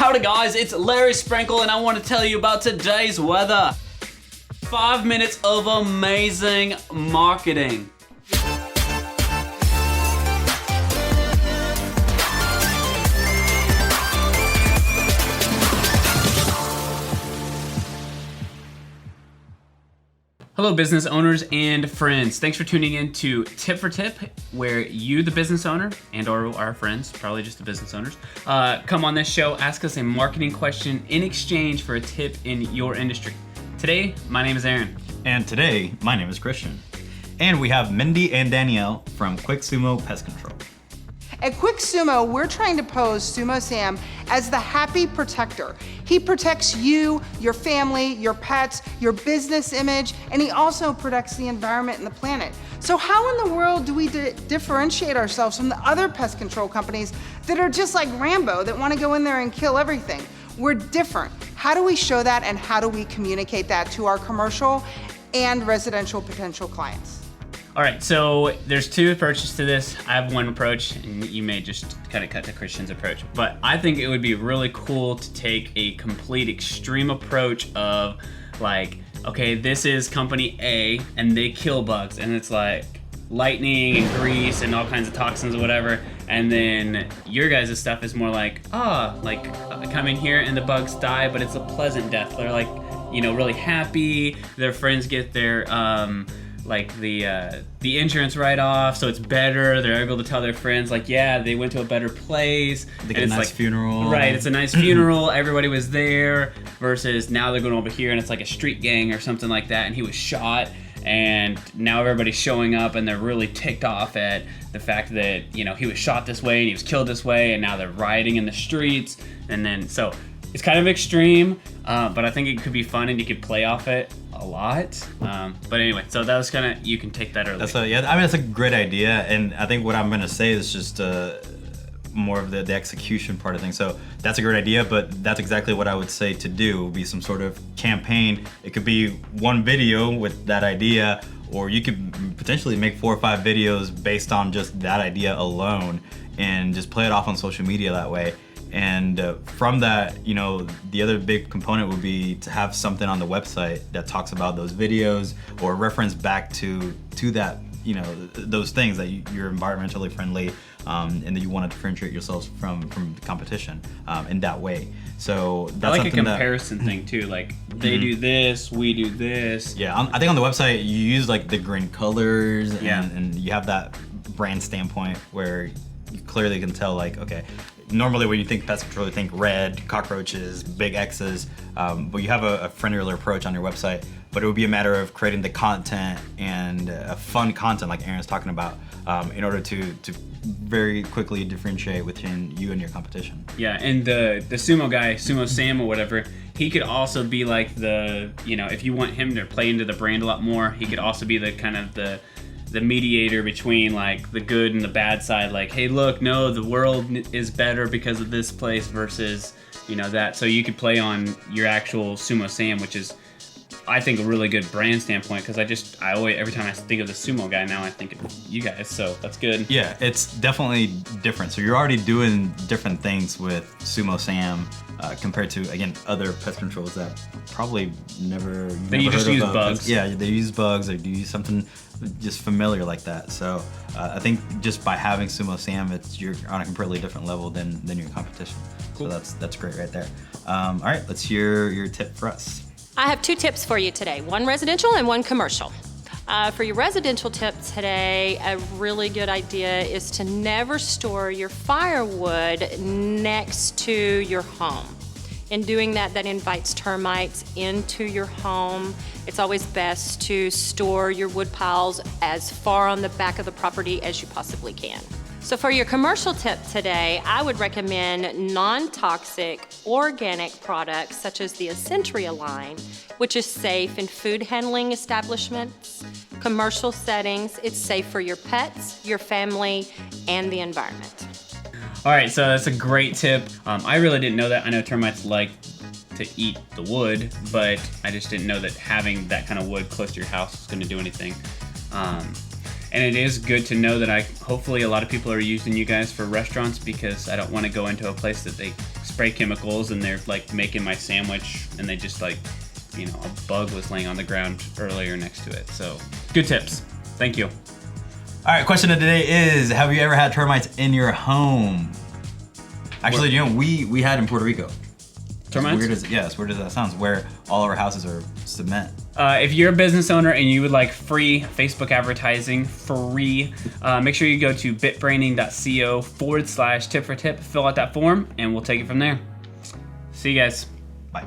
Howdy guys, it's Larry Sprinkle and I want to tell you about today's weather. 5 minutes of amazing marketing. Hello business owners and friends. Thanks for tuning in to Tip for Tip, where you, the business owner, and or our friends, probably just the business owners, come on this show, ask us a marketing question in exchange for a tip in your industry. Today, my name is Aaron. And today, my name is Christian. And we have Mindy and Danielle from Quick Sumo Pest Control. At Quick Sumo, we're trying to pose Sumo Sam as the happy protector. He protects you, your family, your pets, your business image, and he also protects the environment and the planet. So how in the world do we differentiate ourselves from the other pest control companies that are just like Rambo, that want to go in there and kill everything? We're different. How do we show that, and how do we communicate that to our commercial and residential potential clients? All right, so there's two approaches to this. I have one approach, and you may just kind of cut to Christian's approach. But I think it would be really cool to take a complete extreme approach of like, okay, this is company A, and they kill bugs, and it's like lightning and grease and all kinds of toxins or whatever. And then your guys' stuff is more like, come in here and the bugs die, but it's a pleasant death. They're like, really happy. Their friends get their the insurance write-off, so it's better. They're able to tell their friends, like, yeah, they went to a better place. They get a nice funeral. Right, it's a nice funeral. Everybody was there. Versus now they're going over here and it's like a street gang or something like that, and he was shot. And now everybody's showing up and they're really ticked off at the fact that, he was shot this way and he was killed this way, and now they're rioting in the streets. And then, so it's kind of extreme, but I think it could be fun and you could play off it a lot. But anyway, so that was kind of, you can take that early. That's a great idea. And I think what I'm going to say is just more of the execution part of things. So that's a great idea, but that's exactly what I would say to do, would be some sort of campaign. It could be one video with that idea, or you could potentially make 4 or 5 videos based on just that idea alone and just play it off on social media that way. And from that, the other big component would be to have something on the website that talks about those videos or reference back to that, those things that you're environmentally friendly, and that you want to differentiate yourselves from the competition in that way. So that's I like a comparison thing too. Like they do this, we do this. Yeah, I think on the website you use like the green colors, and you have that brand standpoint where you clearly can tell, like, okay, normally when you think pest control, you think red, cockroaches, big X's, but you have a friendlier approach on your website. But it would be a matter of creating the content and fun content like Aaron's talking about, in order to very quickly differentiate within you and your competition. Yeah, and the Sumo guy, Sumo Sam or whatever, he could also be like if you want him to play into the brand a lot more, he could also be the kind of the mediator between like the good and the bad side. Like, hey, look, no, the world is better because of this place versus, that. So you could play on your actual Sumo Sam, which is, I think, a really good brand standpoint, because I always, every time I think of the Sumo guy, now I think of you guys, so that's good. Yeah, it's definitely different. So you're already doing different things with Sumo Sam compared to, again, other pest controls that probably never just use bugs. Yeah, they use bugs, or do use something just familiar like that. So I think just by having Sumo Sam, you're on a completely different level than your competition. Cool. So that's great right there. All right, let's hear your tip for us. I have 2 tips for you today, one residential and one commercial. For your residential tip today, a really good idea is to never store your firewood next to your home. In doing that, that invites termites into your home. It's always best to store your wood piles as far on the back of the property as you possibly can. So for your commercial tip today, I would recommend non-toxic organic products such as the Essentia line, which is safe in food handling establishments, commercial settings. It's safe for your pets, your family, and the environment. All right, so that's a great tip. I really didn't know that. I know termites like to eat the wood, but I just didn't know that having that kind of wood close to your house is going to do anything. And it is good to know that hopefully a lot of people are using you guys for restaurants, because I don't want to go into a place that they spray chemicals and they're like making my sandwich and they just like, you know, a bug was laying on the ground earlier next to it. So good tips. Thank you. All right, question of the day is, have you ever had termites in your home? Actually, you know, we had in Puerto Rico. Termites? As weird as that sounds, where all our houses are cement. If you're a business owner and you would like free Facebook advertising, make sure you go to bitbranding.co/tip for tip, fill out that form, and we'll take it from there. See you guys. Bye.